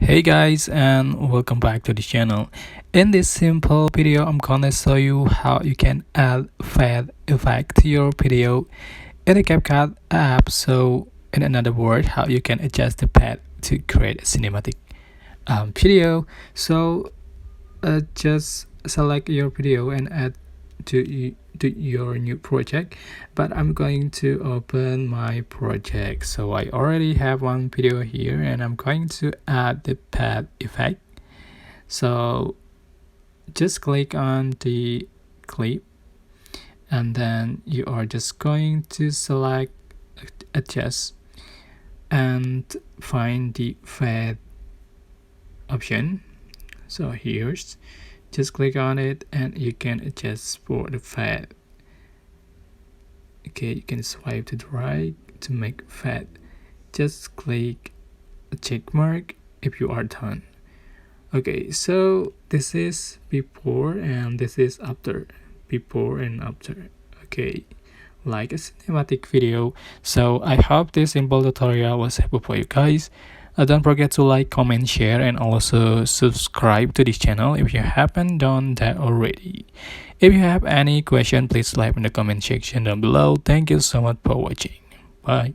Hey guys, and welcome back to the channel. In this simple video I'm gonna show you how you can add fade effect to your video in the CapCut app. So in another word, how you can adjust the pad to create a cinematic video. So just select your video and add to your new project, but I'm going to open my project. So I already have one video here and I'm going to add the pad effect. So just click on the clip and then you are just going to select adjust and find the fade option. So here's just click on it and you can adjust for the fade. Okay, you can swipe to the right to make fade. Just click a check mark if you are done. Okay, so this is before and this is after. Before and after. Okay, like a cinematic video. So I hope this simple tutorial was helpful for you guys. Don't forget to like, comment, share, and also subscribe to this channel if you haven't done that already. If you have any question, please leave in the comment section down below. Thank you so much for watching. Bye.